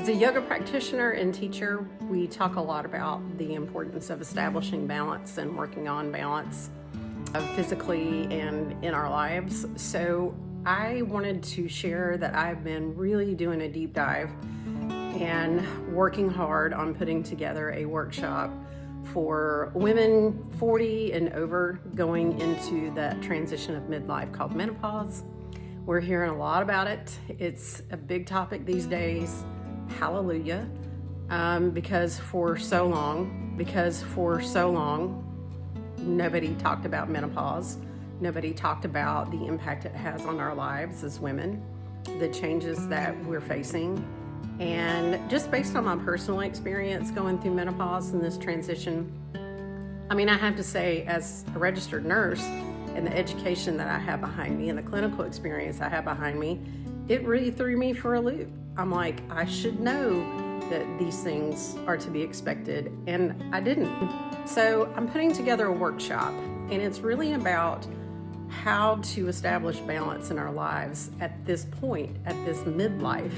As a yoga practitioner and teacher, we talk a lot about the importance of establishing balance and working on balance physically and in our lives. So I wanted to share that I've been really doing a deep dive and working hard on putting together a workshop for women 40 and over going into that transition of midlife called menopause. We're hearing a lot about it. It's a big topic these days. Hallelujah. Because for so long, nobody talked about menopause. Nobody talked about the impact it has on our lives as women, the changes that we're facing. And just based on my personal experience going through menopause and this transition, I have to say, as a registered nurse and the education that I have behind me and the clinical experience I have behind me, it really threw me for a loop. I'm like, I should know that these things are to be expected, and I didn't. So I'm putting together a workshop, and it's really about how to establish balance in our lives at this point, at this midlife.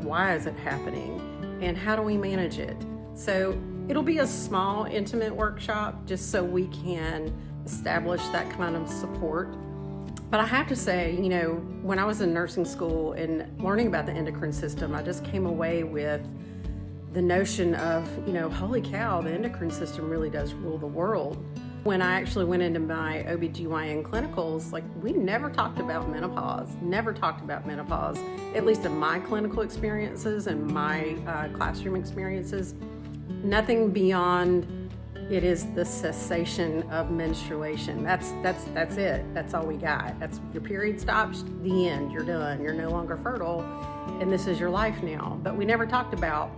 Why is it happening, and how do we manage it? So it'll be a small, intimate workshop just so we can establish that kind of support. But I have to say, when I was in nursing school and learning about the endocrine system, I just came away with the notion of, holy cow, the endocrine system really does rule the world. When I actually went into my OBGYN clinicals, we never talked about menopause, at least in my clinical experiences and my classroom experiences. Nothing beyond it is the cessation of menstruation. That's it. That's all we got. That's your period stops, the end. You're done. You're no longer fertile, and this is your life now. But we never talked about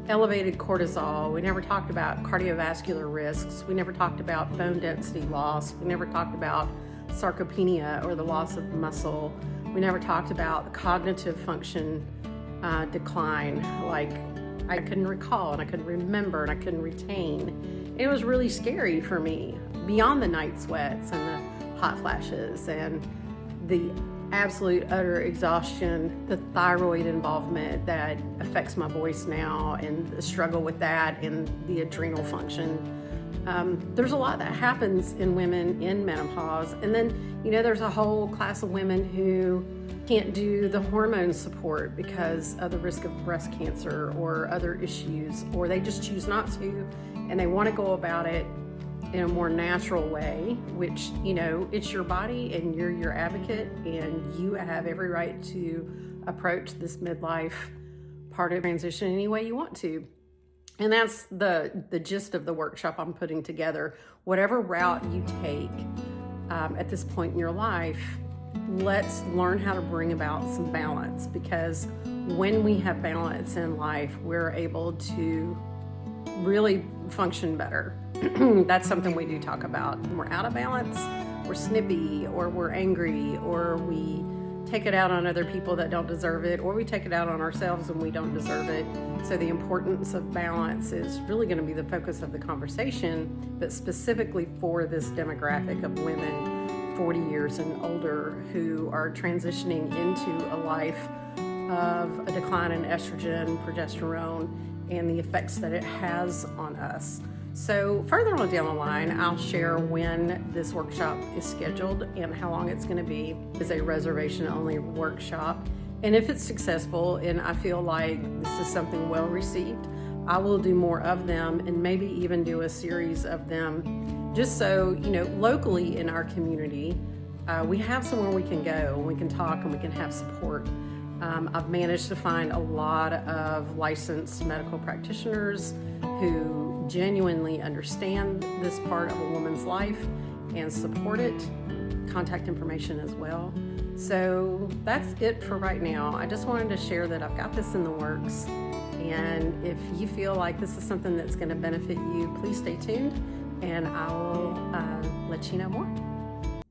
elevated cortisol. We never talked about cardiovascular risks. We never talked about bone density loss. We never talked about sarcopenia or the loss of muscle. We never talked about the cognitive function decline. I couldn't recall, and I couldn't remember, and I couldn't retain. It was really scary for me, beyond the night sweats and the hot flashes and the absolute utter exhaustion, the thyroid involvement that affects my voice now, and the struggle with that, and the adrenal function. There's a lot that happens in women in menopause. And then, there's a whole class of women who can't do the hormone support because of the risk of breast cancer or other issues, or they just choose not to, and they want to go about it in a more natural way, which, it's your body and you're your advocate, and you have every right to approach this midlife part of transition any way you want to. And that's the gist of the workshop I'm putting together. Whatever route you take at this point in your life, let's learn how to bring about some balance, because when we have balance in life, we're able to really function better. That's something we do talk about. When we're out of balance, we're snippy, or we're angry, or we take it out on other people that don't deserve it, or we take it out on ourselves and we don't deserve it. So the importance of balance is really going to be the focus of the conversation, but specifically for this demographic of women 40 years and older who are transitioning into a life of a decline in estrogen, progesterone, and the effects that it has on us. So further on down the line, I'll share when this workshop is scheduled and how long it's going to be. It's a reservation-only workshop. And if it's successful and I feel like this is something well received, I will do more of them, and maybe even do a series of them, just so, locally in our community, we have somewhere we can go and we can talk and we can have support. I've managed to find a lot of licensed medical practitioners who genuinely understand this part of a woman's life and support it. Contact information as well. So that's it for right now. I just wanted to share that I've got this in the works, and if you feel like this is something that's going to benefit you, please stay tuned, and I will let you know more.